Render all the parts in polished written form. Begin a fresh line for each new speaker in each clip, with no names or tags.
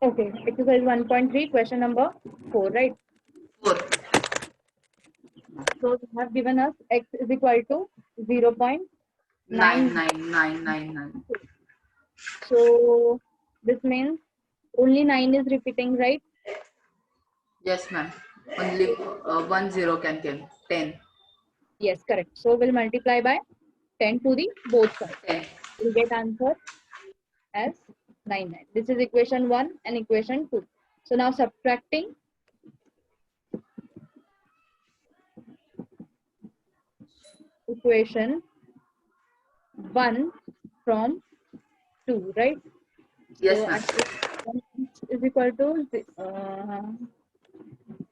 Okay, exercise 1.3, question number 4, right?
4.
So they have given us x is equal to 0.9.
99999.
So this means only 9 is repeating, right?
Yes, ma'am. Only 10 can come. 10.
Yes, correct. So we'll multiply by 10 to the both sides.
10.
We'll get answer as 99. This is equation 1 and equation 2. So now subtracting equation 1 from 2, right?
Yes,
So
ma'am.
actually 1 is equal to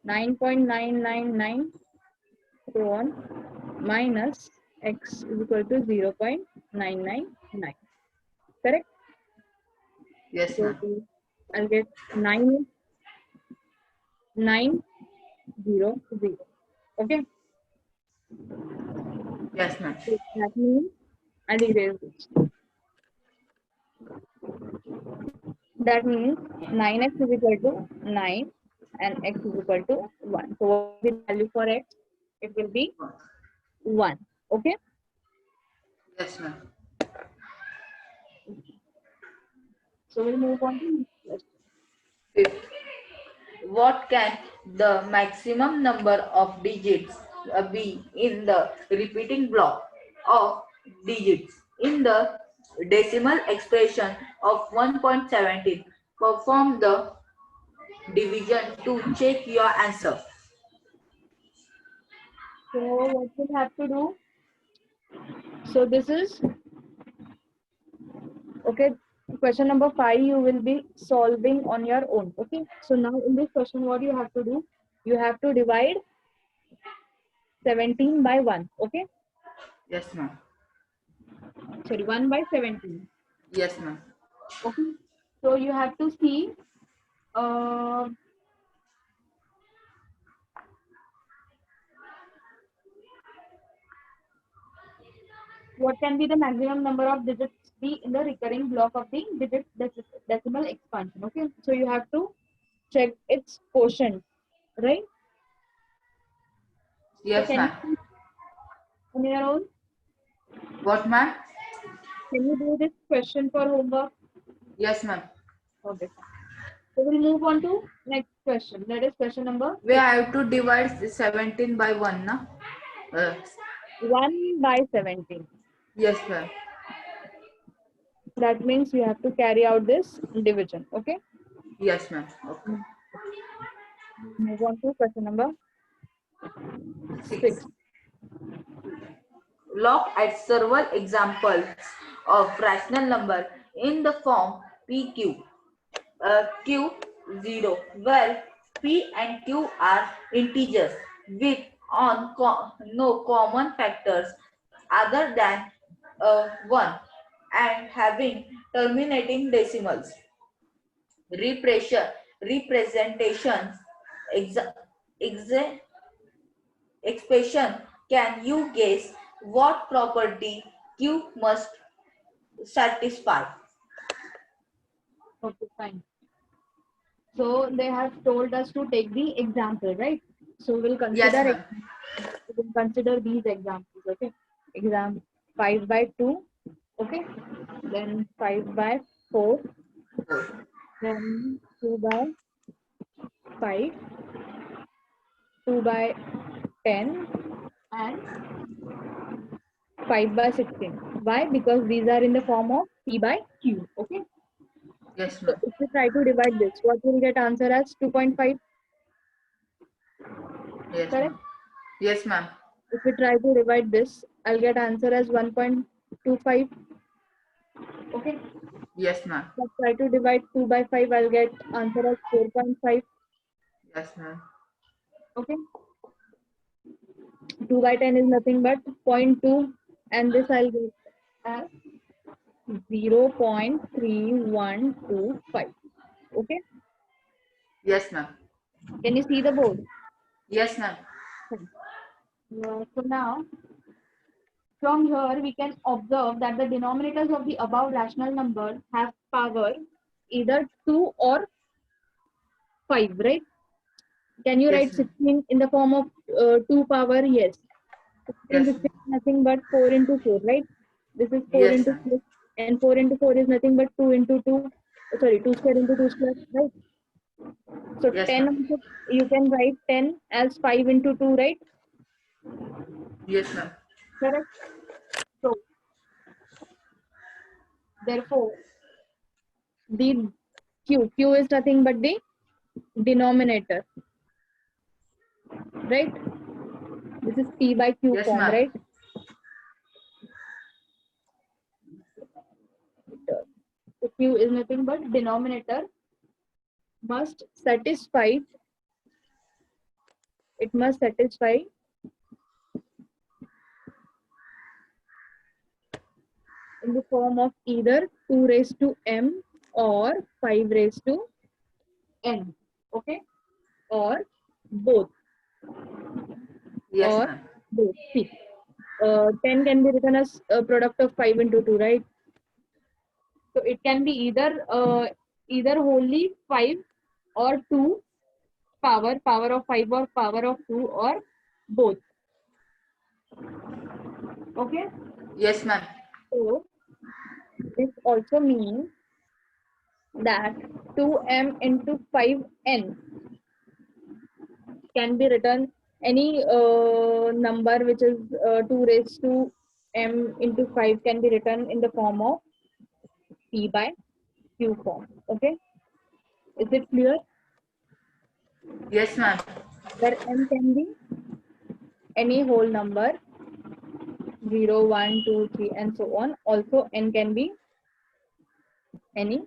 9.999 so on minus x is equal to 0.999. Correct?
Yes,
So
ma'am.
I'll get 9900. Okay?
Yes, ma'am.
So that means I'll erase this. That means 9x is equal to 9 and x is equal to 1. So what is the value for x? It will be 1. Okay?
Yes, ma'am.
So we'll move on to next question.
5th. What can the maximum number of digits be in the repeating block of digits in the decimal expression of 1.17? Perform the division to check your answer.
So what we'll have to do? So this is okay. Question number 5 you will be solving on your own. Okay. So now in this question what you have to do? You have to divide 17 by 1. Okay.
Yes, ma'am.
Sorry, 1 by 17.
Yes, ma'am.
Okay. So you have to see uh, what can be the maximum number of digits be in the recurring block of the digit decimal expansion. Okay. So you have to check its quotient, right? So
Yes,
can
ma'am.
you on your own?
What, ma'am?
Can you do this question for homework?
Yes, ma'am.
Okay. So we'll move on to next question. That is question number
We
6.
have to divide 17 by 1, na?
1 by 17.
Yes, ma'am.
That means you have to carry out this division. Okay.
Yes, ma'am. Okay.
Move on to question number
6.
6.
Look at several examples of rational number in the form PQ, Q0, where P and Q are integers with no common factors other than 1 and having terminating decimals. Representations exa, exa, expression. Can you guess what property Q must satisfy?
Okay, fine. So they have told us to take the example, right? So
Yes, ma'am.
we'll consider these examples. Okay. Exam 5 by 2. Okay. Then 5 by 4. Then 2 by 5. 2 by 10 and 5 by 16. Why? Because these are in the form of P by Q. Okay.
Yes,
So
ma'am.
if we try to divide this, what will get answer as 2.5?
Yes,
Correct?
ma'am. Yes, ma'am.
If we try to divide this, I'll get answer as 1.25. Okay.
Yes, ma'am.
If I try to divide 2 by 5, I'll get answer as 4.5.
Yes, ma'am.
Okay. 2 by 10 is nothing but 0.2 and this I'll get as 0.3125. Okay.
Yes, ma'am.
Can you see the board?
Yes, ma'am.
So now, from here, we can observe that the denominators of the above rational number have power either 2 or 5, right? Can you
Yes,
write
ma'am.
16 in the form of 2 power? Yes. 16,
Yes,
16
ma'am.
is nothing but 4 into 4, right? This is 4
Yes,
into
ma'am.
4, and 4 into 4 is nothing but 2 into 2. Sorry, 2 square into 2 square, right? So
Yes,
10
ma'am.
also, you can write 10 as 5 into 2, right?
Yes, ma'am.
Correct. So therefore, the q is nothing but the denominator, right? This is p by q
Yes,
form,
ma'am.
right? So q is nothing but denominator must satisfy. It must satisfy in the form of either 2 raised to m or 5 raised to n, okay, or both,
Yes,
or
ma'am.
both. See, 10 can be written as a product of 5 into 2, right? So it can be either wholly 5 or 2 power of 5 or power of 2 or both. Okay.
Yes, ma'am.
So this also means that 2m into 5n can be written any number which is 2 raised to m into 5 can be written in the form of p by q form. Okay. Is it clear?
Yes, ma'am.
Where m can be any whole number 0, 1, 2, 3, and so on. Also, n can be any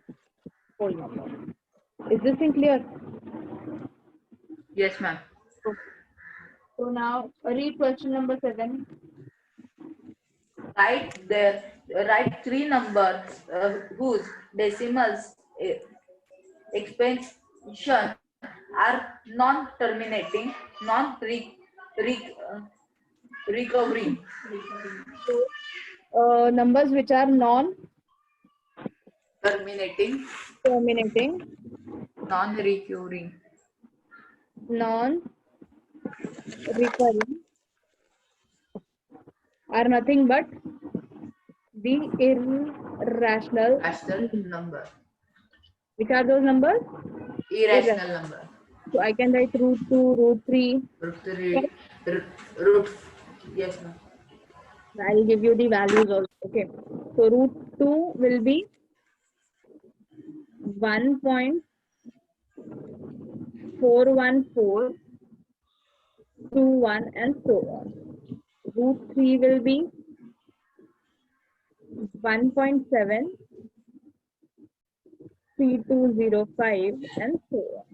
whole number. Is this thing clear?
Yes, ma'am.
Okay. So now read question number 7.
Write there. Write three numbers whose decimals expansion are non-terminating, non-recovering.
So numbers which are
Terminating,
non-terminating,
non-recurring.
non-recurring are nothing but the irrational
Rational
numbers.
number.
Which are those numbers? Irrational.
Irrational number.
So I can write root 2, root 3.
Root three, root. Yes, ma'am.
I'll give you the values also. Okay. So root 2 will be 1.41421 and so on. Root 3 will be 1.73205 and so on.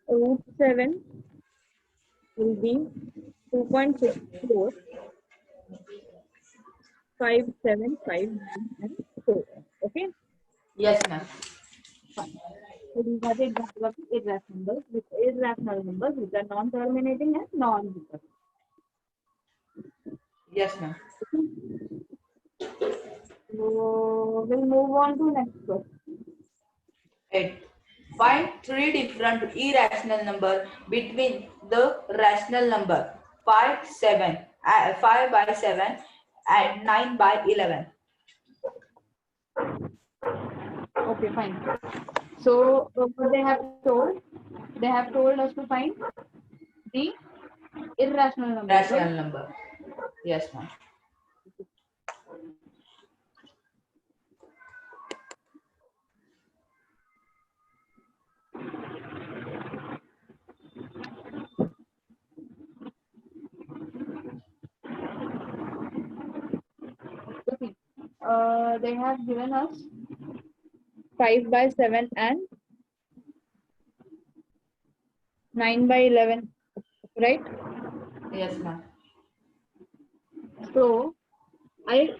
Root 7 will be 2.645751 and so on. Okay.
Yes, ma'am.
Fine. So these are the examples of irrational numbers which are non-terminating and non-recurring.
Yes, ma'am.
So we'll move on to next question.
8. Find three different irrational number between the rational number 5, 7, 5 by 7 and 9 by 11.
Okay, fine. So what they have told us to find the irrational numbers, right?
Rational number. Yes, ma'am.
Okay. They have given us 5 by 7 and 9 by 11, right?
Yes, ma'am.
So I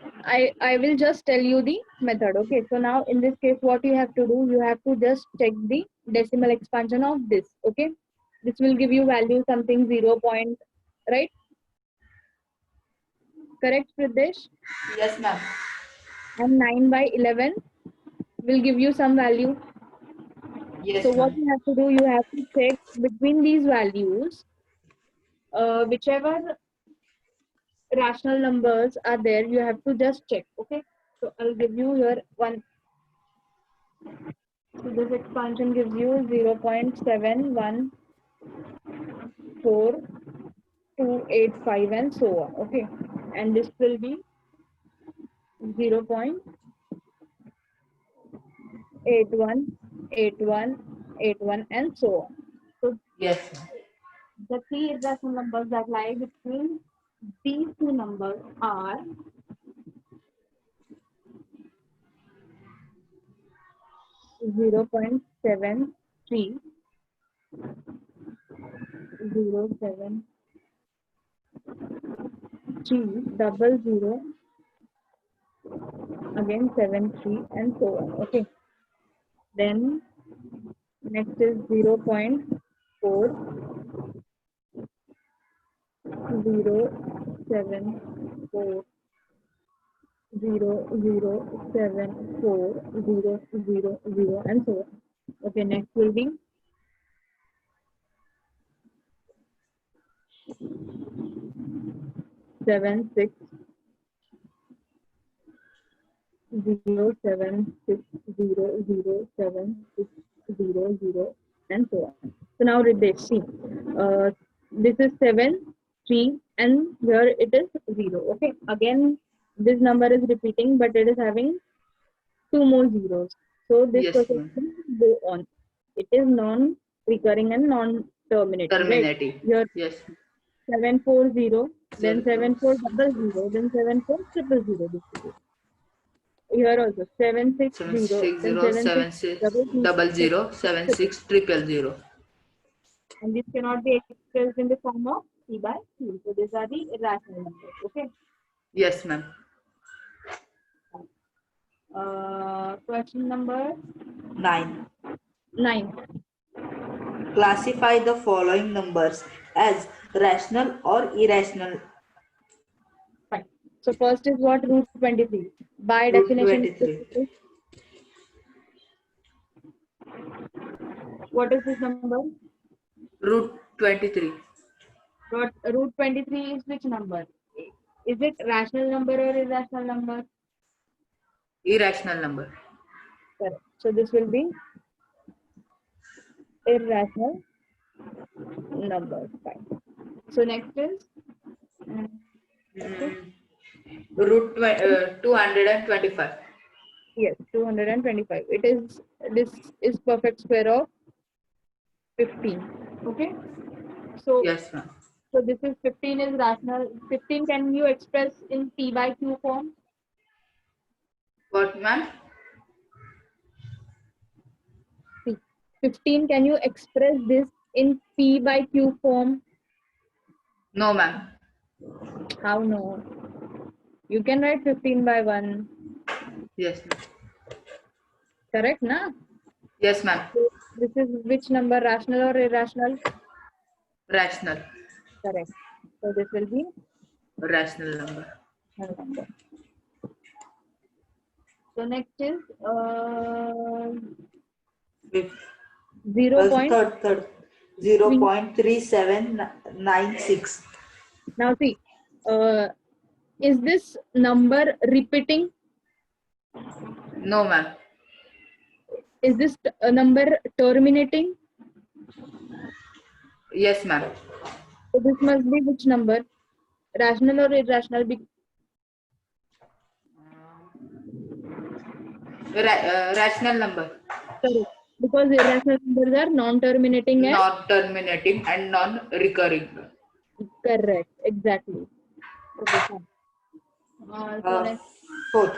will just tell you the method. Okay. So now in this case, what you have to do, you have to just check the decimal expansion of this. Okay. This will give you value something 0 point, right? Correct, Pradesh?
Yes, ma'am.
And 9 by 11 will give you some value.
Yes,
So what
ma'am.
you have to do, you have to check between these values, whichever rational numbers are there, you have to just check. Okay. So I'll give you here one. So this expansion gives you 0.714285 and so on. Okay. And this will be 0.818181 and so on. So
Yes, ma'am.
the three irrational numbers that lie between these two numbers are 0.73, 0.7300, again 73 and so on. Okay. Then next is 0.4074007000 and so on. Okay, next will be 7607600760 and so on. So now read this. See, this is 7, 3, and here it is 0. Okay, again, this number is repeating, but it is having two more zeros. So this
Yes,
process
ma'am.
will go on. It is non-recurring and non-terminating, right?
Terminating.
Here
Yes.
740, then
0
7400, then 74000. This is it. Here also 760, then 7600,
7600 76000.
and this cannot be expressed in the form of P by Q. So these are the irrational numbers. Okay.
Yes, ma'am.
Question number
9.
9.
Classify the following numbers as rational or irrational.
Fine. So first is what? Root 23. By
Root
definition,
23.
what is this number?
Root 23.
Root 23 is which number? Is it rational number or irrational number?
Irrational number.
Correct. So this will be irrational number. Fine. So next is okay.
Root 225.
Yes, 225. It is, this is perfect square of 15. Okay. So
Yes, ma'am.
so this is 15 is rational. 15 can you express in P by Q form?
What, ma'am?
See, 15 can you express this in P by Q form?
No, ma'am.
How no? You can write 15 by 1.
Yes, ma'am.
Correct, na?
Yes, ma'am.
So this is which number, rational or irrational?
Rational.
Correct. So this will be
Rational number.
rational number. So next is
Fifth.
0.
Third. 0.3796.
Now see, is this number repeating?
No, ma'am.
Is this number terminating?
Yes, ma'am.
So this must be which number? Rational or irrational?
Rational number.
Correct. Because irrational numbers are non-terminating and
Not terminating and non-recurring.
correct. Exactly. Okay, fine. So next,
Fourth.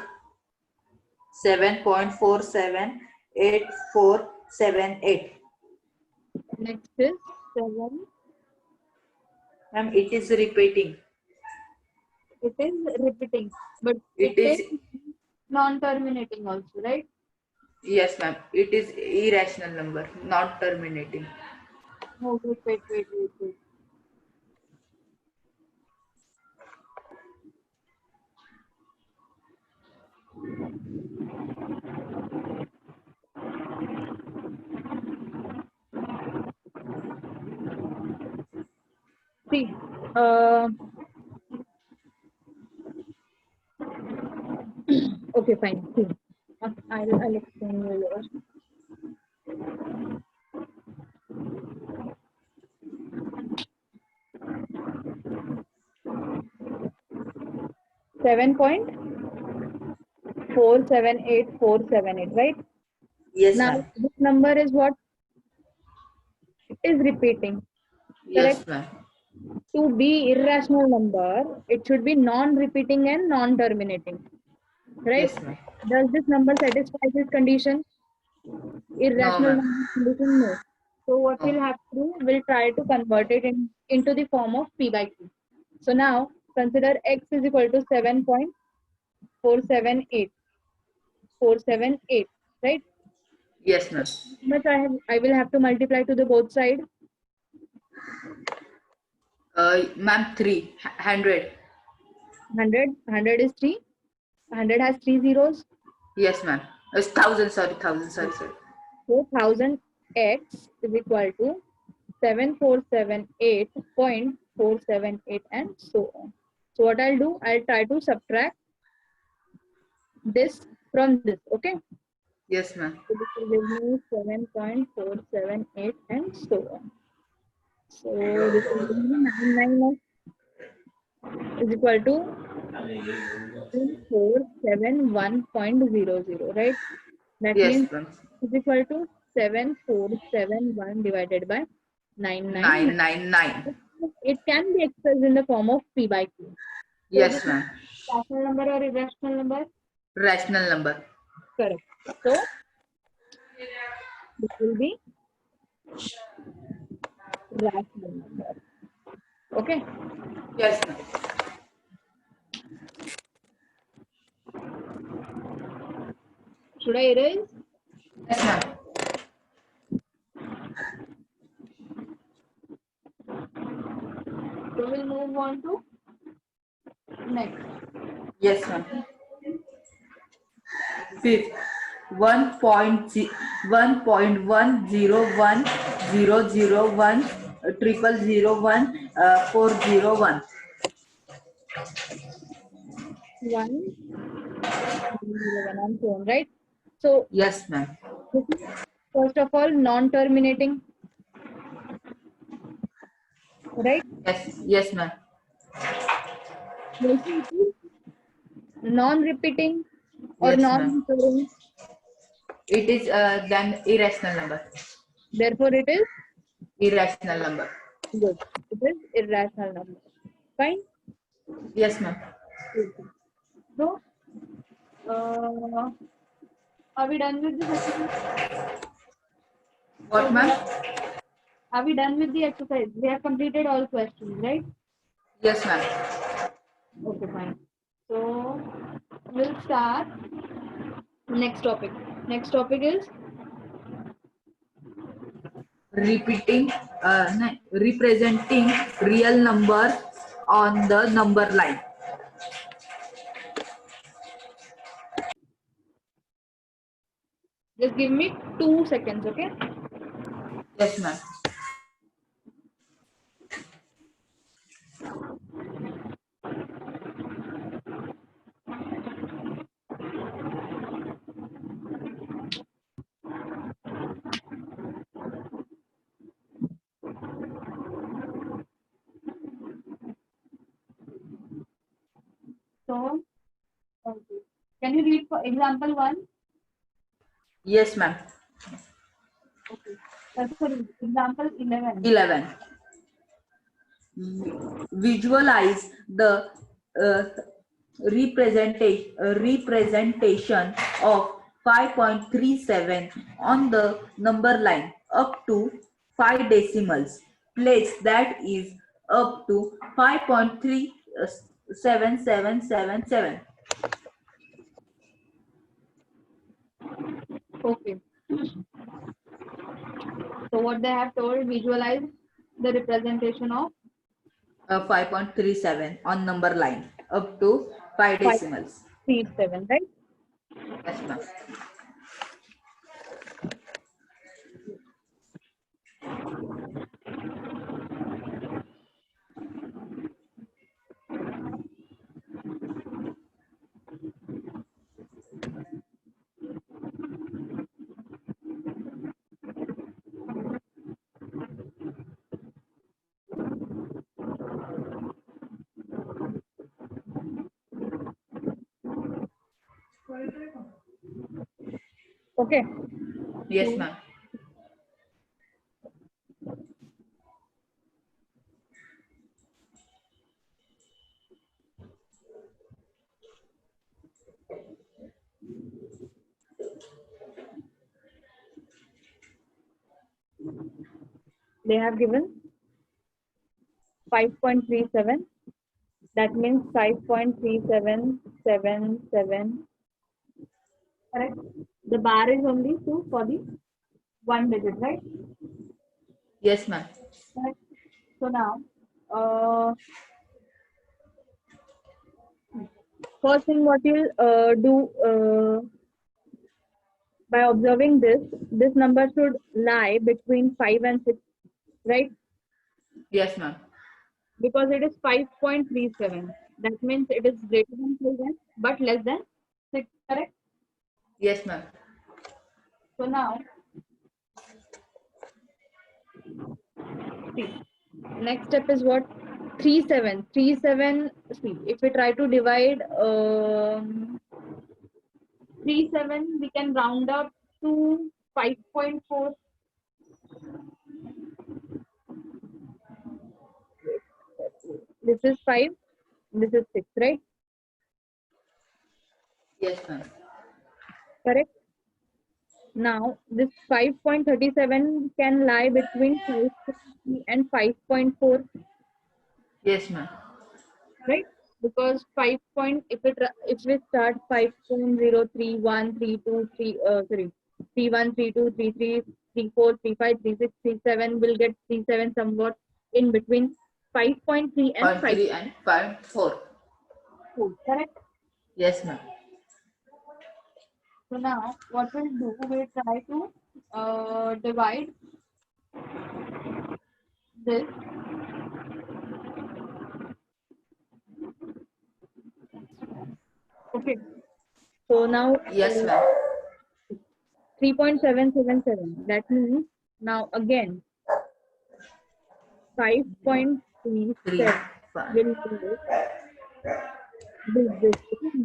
7.478478.
next is 7.
Ma'am, it is repeating.
It is repeating, but it
It is,
is non-terminating also, right?
yes, ma'am. It is irrational number, not terminating.
No, wait. Okay, fine. See, I'll explain you later. 7.478478, right?
Yes,
Now
ma'am.
this number is what? It is repeating, correct?
Yes, ma'am.
To be irrational number, it should be non-repeating and non-terminating, right?
Yes, ma'am.
Does this number satisfy this condition?
No,
Irrational
ma'am.
number condition? No. So what
No.
we'll have to do, we'll try to convert it into the form of p by q. So now consider x is equal to 7.478, right?
Yes, ma'am.
How much I will have to multiply to the both side?
Ma'am, 300.
100 is 3. 100 has 3 zeros.
Yes, ma'am. It's 1,000. Sorry, 1,000. Sorry.
So 1000 x is equal to 7478.478 and so on. So what I'll do, I'll try to subtract this from this, okay?
Yes, ma'am.
So this will give me 7.478 and so on. So this will give me 99 is equal to 471.00, right? That
Yes,
means
ma'am.
is equal to 7471 divided by 999.
999.
It can be expressed in the form of p by q. So this
Yes,
is
ma'am.
rational number or irrational number?
Rational number.
Correct. So this will be rational number. Okay.
Yes, ma'am.
Should I erase?
Yes, ma'am.
So we'll move on to next.
Yes, ma'am. Fifth, 1.1.001.001.401.
1.001 and so on, right? So
Yes, ma'am.
this is first of all non-terminating, right?
Yes, ma'am.
Non-repeating or
Yes, ma'am.
non-recurring.
It is then irrational number.
Therefore, it is
Irrational number.
good. It is irrational number. Fine.
Yes, ma'am.
So, uh, are we done with this exercise?
What, ma'am?
Are we done with the exercise? We have completed all questions, right?
Yes, ma'am.
Okay, fine. So, we'll start next topic. Next topic is
Representing real number on the number line.
just give me 2 seconds, okay?
Yes, ma'am.
So, okay. Can you read for example 1?
Yes, ma'am.
Okay. Sorry, example 11.
11. Visualize the uh, representation of 5.37 on the number line up to 5 decimals. Place that is up to 5.37777.
Okay. So what they have told, visualize the representation of
5.37 on number line up to 5 decimals.
5.37, right?
Yes, ma'am.
Okay.
Yes, ma'am.
They have given 5.37. That means 5.3777. Correct. The bar is only 2 for the one digit, right?
Yes, ma'am.
Correct. So now, uh, first thing what you'll do by observing this number should lie between 5 and 6, right?
Yes, ma'am.
Because it is 5.37. That means it is greater than 5 but less than 6, correct?
Yes, ma'am.
So now, see, next step is what? 37. 37, see, if we try to divide 37, we can round up to 5.4. This is 5, this is 6, right?
Yes, ma'am.
Correct. Now, this 5.37 can lie between 5.3 and 5.4,
Yes, ma'am.
right? Because 5 point, if we start 5.03132 sorry, 31 32 33 34 35 36 37 will get 37 somewhat in between 5.3 and
0.3
5.4,
and 0.4.
correct?
Yes, ma'am.
So now what we'll do, we'll try to divide this. Okay. So now
Yes, ma'am.
3.777. That means now again 5.37
3, 5.
will lie,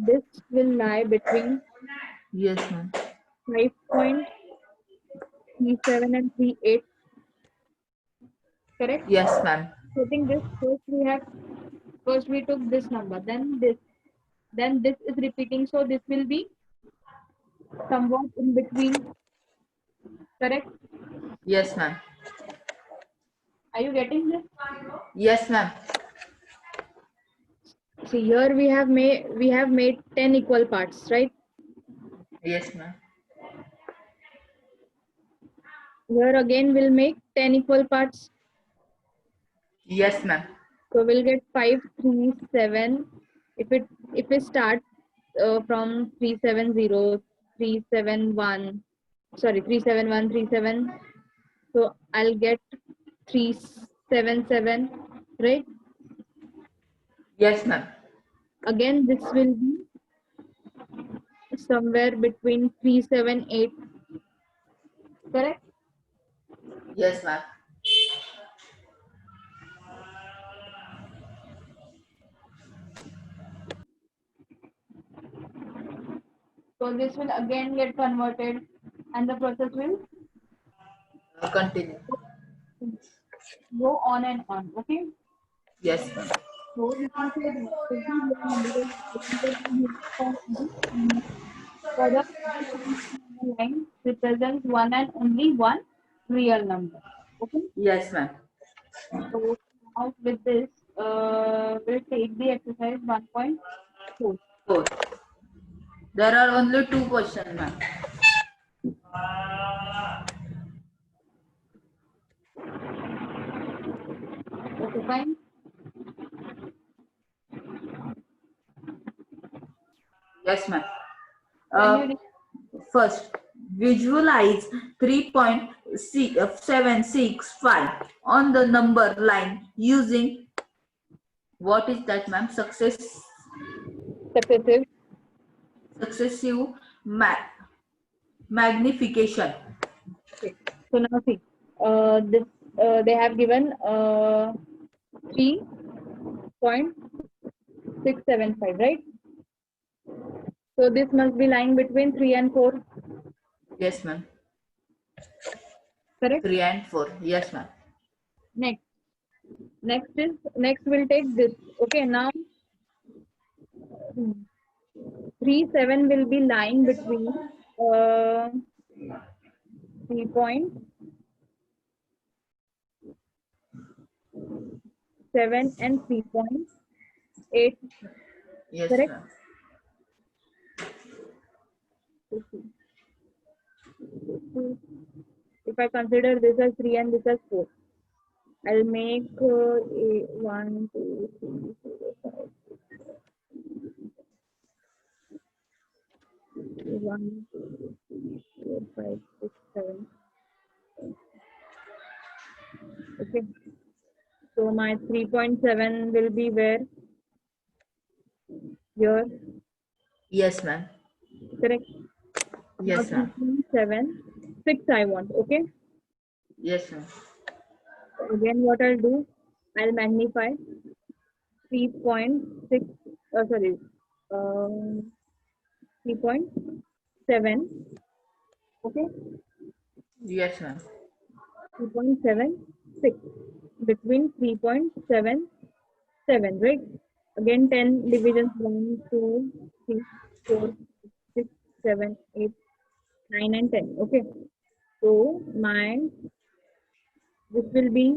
this will lie between
Yes, ma'am.
5.37 and 38. Correct?
Yes, ma'am.
Putting this first we took this number, then this is repeating, so this will be somewhat in between. Correct?
Yes, ma'am.
Are you getting this?
Yes, ma'am.
See, here we have made 10 equal parts, right?
Yes, ma'am.
Here again we'll make 10 equal parts.
Yes, ma'am.
So we'll get 537. If we start from 370, 371, sorry, 37137. So I'll get 377, right?
Yes, ma'am.
Again, this will be somewhere between 378, correct?
Yes, ma'am.
So this will again get converted and the process will
Continue.
go on and on, okay?
Yes, ma'am.
So we can say that every real number is represented in uniform in further every point on the line represents one and only one real number. Okay.
Yes, ma'am.
So now with this, we'll take the exercise 1.4.
4. There are only 2 questions, ma'am.
Okay, fine.
Yes, ma'am.
Can
Uh,
you
First, visualize 3.765 on the number line using what is that, ma'am? Successive magnification.
Okay. So now see, this they have given 3.675, right? So this must be lying between 3 and 4.
Yes, ma'am.
Correct?
3 and 4. Yes, ma'am.
Next. Next we'll take this. Okay, now 3, 7 will be lying between 3.7 and 3.8.
Yes,
Correct?
ma'am.
If I consider this as 3 and this as 4, I'll make 1, 2, 3, 4, 5, 1, 2, 3, 4, 5, 6, 7. Okay. So my 3.7 will be where? Here.
Yes, ma'am.
Correct. Now
Yes, ma'am.
3.7, 6 I want. Okay.
Yes, ma'am.
Again, what I'll do, I'll magnify 3.6. Sorry. 3.7. Okay.
Yes, ma'am.
3.76 between 3.77, right? Again, 10 divisions 1, 2, 3, 4, 6, 7, 8, 9, and 10. Okay. So my this will be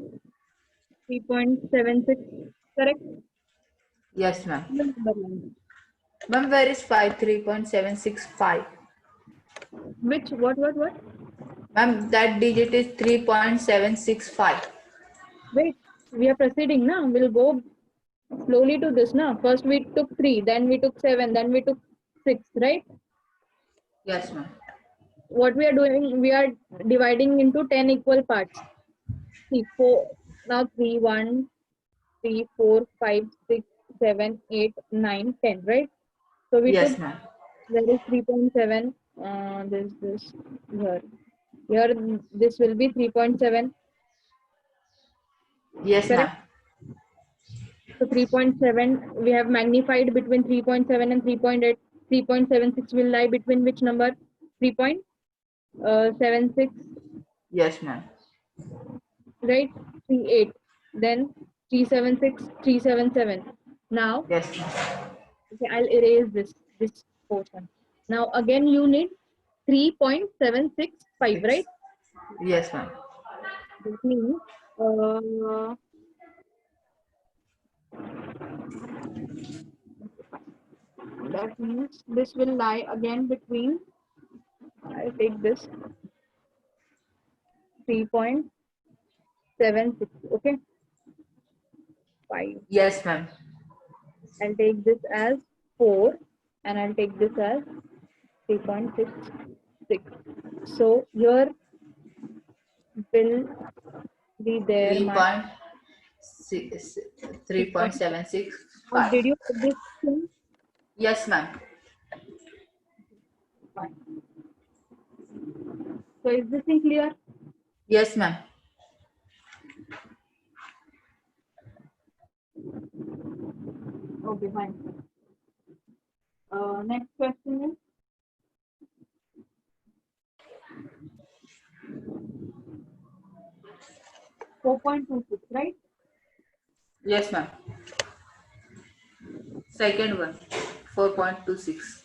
3.76. Correct?
Yes, ma'am.
The number line.
Ma'am, where is 5? 3.765.
Which what?
Ma'am, that digit is 3.765.
Wait, we are proceeding now. We'll go slowly to this now. First we took 3, then we took 7, then we took 6, right?
Yes, ma'am.
What we are doing, we are dividing into 10 equal parts. See, 4, now 3, 1, 3, 4, 5, 6, 7, 8, 9, 10, right? So we took,
Yes, ma'am.
there is 3.7, this, here. Here, this will be 3.7,
Yes,
correct?
ma'am.
So 3.7, we have magnified between 3.7 and 3.8. 3.76 will lie between which number? 3.76,
Yes, ma'am.
right? 38. Then 376, 377. Now,
Yes, ma'am.
okay, I'll erase this portion. Now again you need 3.765, right?
Yes, ma'am.
That means uh, this will lie again between, I'll take this 3.76. Okay, 5.
Yes, ma'am.
I'll take this as 4 and I'll take this as 3.66. So here will be there my.
3.765.
Did you put this thing?
Yes, ma'am.
Fine. So is this thing clear?
Yes, ma'am.
Okay, fine. Next question is 4.26, right?
Yes, ma'am. Second one, 4.26.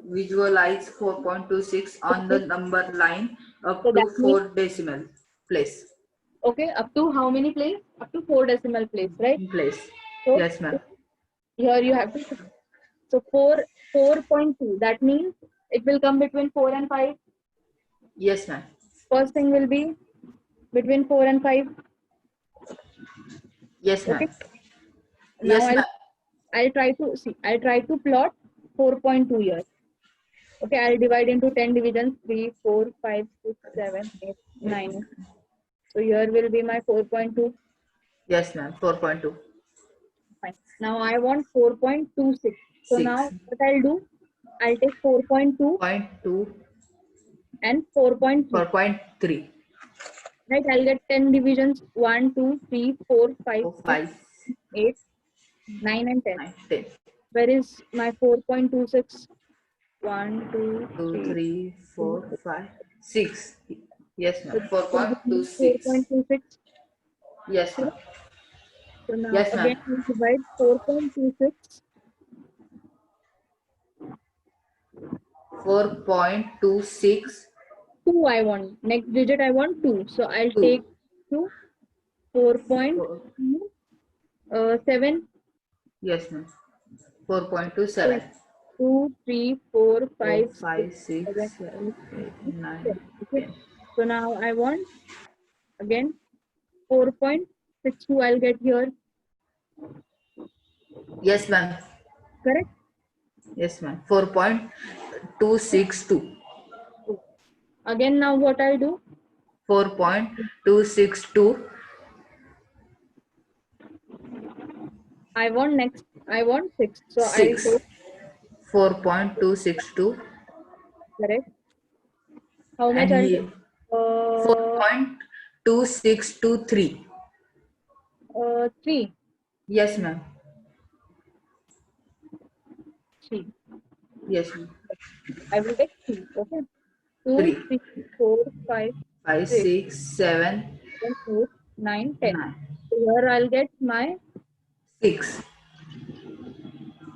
Visualize 4.26 on the
Okay.
number line
So
up
that
to
means,
4 decimal place.
okay, up to how many place? Up to 4 decimal place, right?
In place.
So
Yes, ma'am.
here you have to. So 4.2. That means it will come between 4 and 5.
Yes, ma'am.
First thing will be between 4 and 5.
Yes,
Okay.
ma'am.
Now
Yes, ma'am.
I'll try to see. I'll try to plot 4.2 here. Okay, I'll divide into 10 divisions, 3, 4, 5, 6, 7, 8, 9. So here will be my 4.2.
Yes, ma'am. 4.2.
Fine. Now I want 4.26. So
6.
now what I'll do, I'll take 4.2
0.2.
and 4.3.
4.3.
Right, I'll get 10 divisions, 1, 2, 3, 4, 5,
4,
6,
5,
8, 9, and 10.
9, 10.
Where is my 4.26? 1, 2,
2,
3.
3, 4, 5, 6. Yes,
So
ma'am.
this will give me
4.26.
4.26.
Yes, ma'am.
Correct? So now
Yes, ma'am.
again we divide 4.26.
4.26.
2 I want. Next digit I want 2. So I'll
2.
take 2. 4.7.
Yes, ma'am. 4.27.
2, 3, 4,
4,
5, 6,
5,
7,
6, 7,
8,
8,
9,
9,
10. Okay.
10.
So now I want again 4.62 I'll get here.
Yes, ma'am.
Correct?
Yes, ma'am. 4.262.
Again now what I'll do?
4.262.
I want 6. So I'll
6.
take
4.262.
correct. How much
And
I'll
here
take? Uh,
4.2623.
3.
Yes, ma'am.
3.
Yes, ma'am.
I will take 3. Okay. 2,
3,
3, 4, 5,
5,
6,
6, 7,
7, 8, 9, 10.
9,
So here I'll get my
6.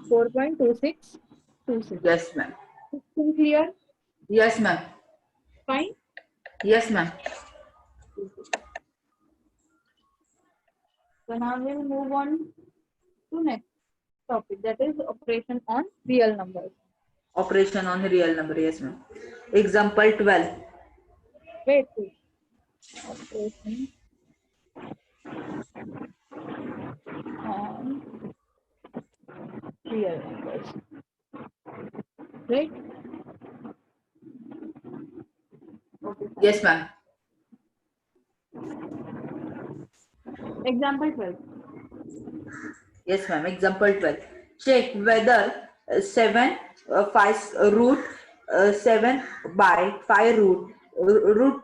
4.2626.
Yes, ma'am.
Is clear?
Yes, ma'am.
Fine.
Yes, ma'am.
So now we'll move on to next topic, that is operation on real numbers.
Operation on real number. Yes, ma'am. Example 12.
Wait, wait. Operation on real numbers. Right? Okay.
Yes, ma'am.
Example 12.
Yes, ma'am. Example 12. Check whether 7 5 root 7 by 5 root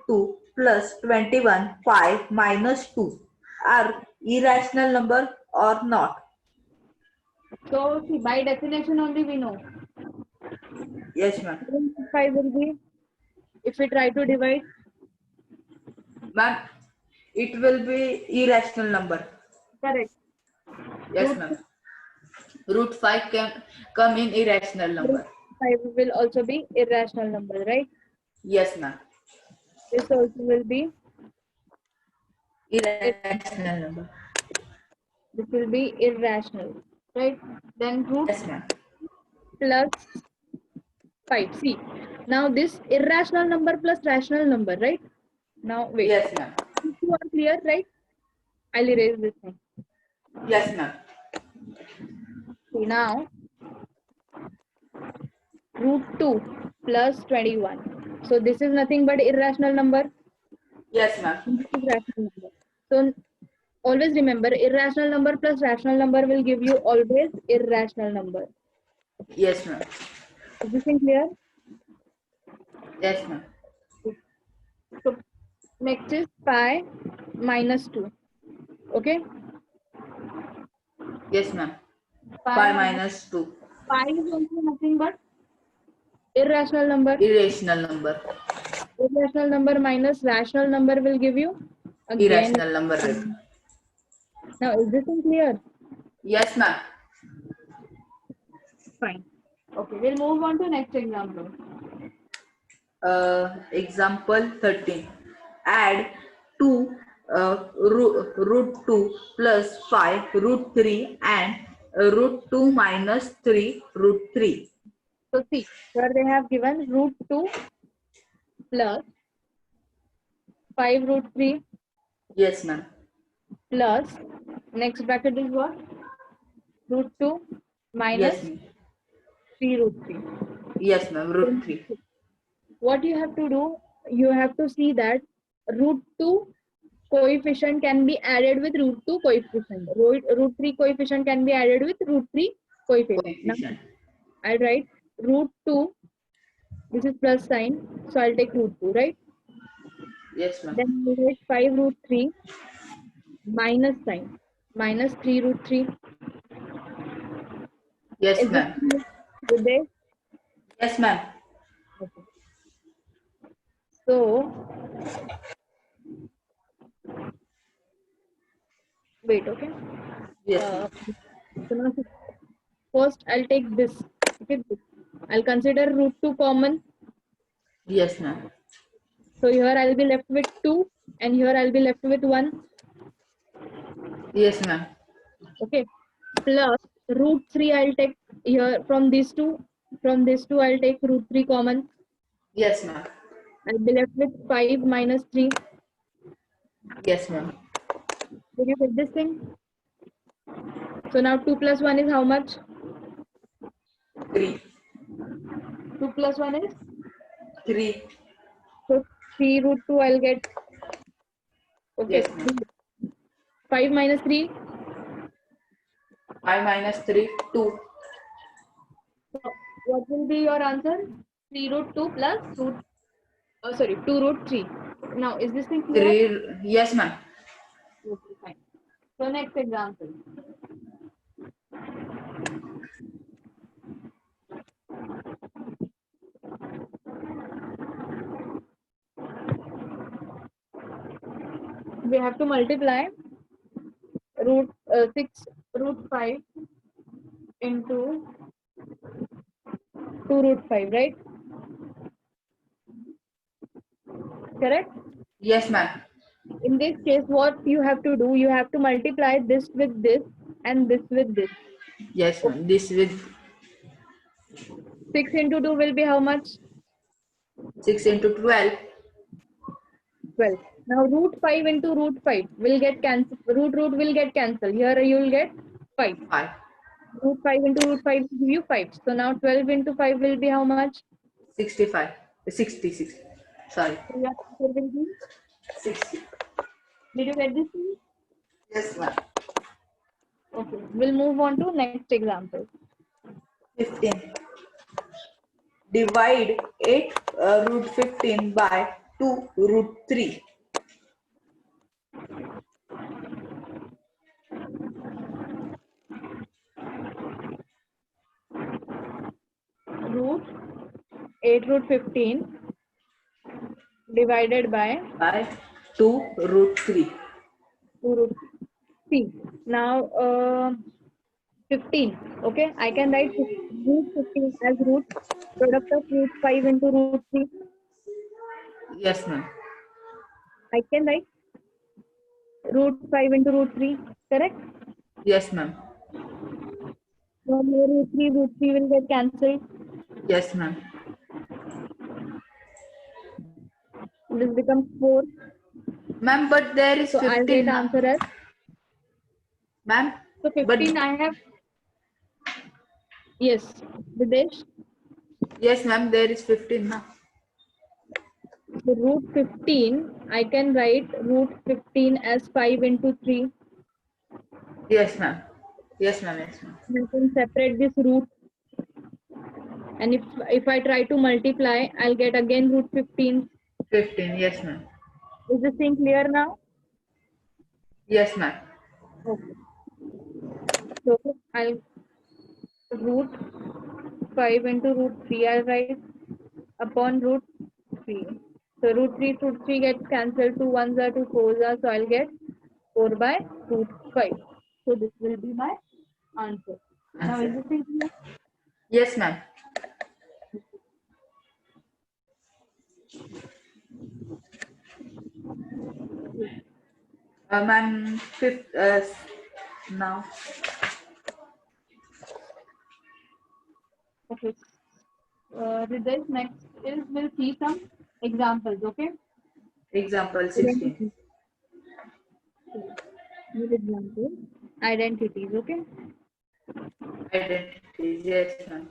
2 plus 21 5 minus 2 are irrational number or not.
So see, by definition only we know.
Yes, ma'am.
5 will be, if we try to divide,
Ma'am, it will be irrational number.
correct.
Yes,
Root
ma'am. Root 5 can come in irrational
root
number.
5 will also be irrational number, right?
Yes, ma'am.
This also will be,
Irrational number.
this will be irrational, right? Then root
Yes, ma'am.
plus 5. See, now this irrational number plus rational number, right? Now wait,
Yes, ma'am.
these two are clear, right? I'll erase this thing.
Yes, ma'am.
See now, root 2 plus 21. So this is nothing but irrational number.
Yes, ma'am.
This is rational number. So always remember, irrational number plus rational number will give you always irrational number.
Yes, ma'am.
Is this thing clear?
Yes, ma'am.
So next is pi minus 2. Okay?
Yes, ma'am.
Pi
5
minus
minus 2.
pi is also nothing but irrational number.
Irrational number.
Irrational number minus rational number will give you again.
Irrational number rate.
Now is this thing clear?
Yes, ma'am.
Fine. Okay, we'll move on to next example.
Example 13. Add 2 root 2 plus 5 root 3 and root 2 minus 3 root 3.
So see, here they have given root 2 plus 5 root 3
Yes, ma'am.
plus, next bracket is what? Root 2 minus
Yes, ma'am.
3 root 3.
Yes, ma'am. Root 3.
What you have to do, you have to see that root 2 coefficient can be added with root 2 coefficient. Root 3 coefficient can be added with root 3 coefficient. Now,
Coefficient.
I'll write root 2, this is plus sign, so I'll take root 2, right?
Yes, ma'am.
Then we write 5 root 3 minus sign, minus 3 root 3.
Yes,
Is this
ma'am.
with this?
Yes, ma'am.
Okay. So wait, okay.
Yes,
Uh,
ma'am.
so now first I'll take this. Okay, I'll consider root 2 common.
Yes, ma'am.
So here I'll be left with 2 and here I'll be left with 1.
Yes, ma'am.
Okay. Plus root 3 I'll take here from these two. From these two I'll take root 3 common.
Yes, ma'am.
I'll be left with 5 minus 3.
Yes, ma'am.
Did you get this thing? So now 2 plus 1 is how much?
3.
2 plus 1 is?
3.
So 3 root 2 I'll get. Okay.
Yes, ma'am.
5 minus 3.
5 minus 3, 2.
So what will be your answer? 3 root 2 plus root, sorry, 2 root 3. Now is this thing clear?
3. Yes, ma'am.
Okay, fine. So next example. We have to multiply root 6 root 5 into 2 root 5, right? Correct?
Yes, ma'am.
In this case, what you have to do, you have to multiply this with this and this with this.
Yes, ma'am. This with
6 into 2 will be how much?
6 into 12.
12. Now root 5 into root 5 will get cancelled. Root will get cancelled. Here you will get 5.
5.
Root 5 into root 5 will give you 5. So now 12 into 5 will be how much?
65. 66. Sorry.
So your answer will be,
60.
did you get this?
Yes, ma'am.
Okay. We'll move on to next example.
15. Divide 8 root 15 by 2 root 3.
Root 8 root 15 divided by
By 2 root 3.
2 root 3. Now 15. Okay, I can write root 15 as root product of root 5 into root 3.
Yes, ma'am.
I can write root 5 into root 3. Correct?
Yes, ma'am.
Now here root 3 will get cancelled.
Yes, ma'am.
This becomes 4.
Ma'am, but there is
So I'll get
15 now.
answer as,
Ma'am,
so
but
15 I have, yes, Videsh.
yes, ma'am, there is 15 now.
So root 15, I can write root 15 as 5 into 3.
Yes, ma'am. Yes, ma'am. Yes, ma'am.
I can separate this root, and if I try to multiply, I'll get again root 15.
15. Yes, ma'am.
Is this thing clear now?
Yes, ma'am.
Okay. So I'll root 5 into root 3. I'll write upon root 3. So root 3 gets cancelled. 2 ones are 2 fours are. So I'll get 4 by root 5. So this will be my answer. Now is
Answer.
this thing clear?
Yes, ma'am. Ma'am, fifth, now.
Okay. This next is we'll see some examples. Okay.
Example 16.
Identities. New example. Identities. Okay.
Identities. Yes, ma'am.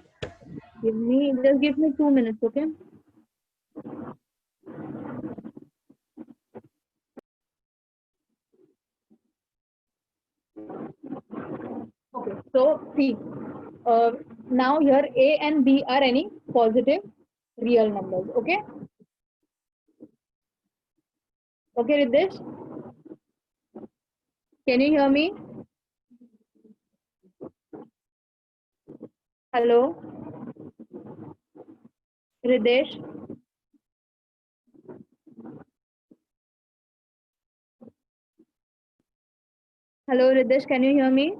Give me 2 minutes. Okay. Okay. So see. Now here A and B are any positive real numbers. Okay. Okay, Riddhesh? Can you hear me? Hello? Ridesh. Hello, Ridesh, can you hear me?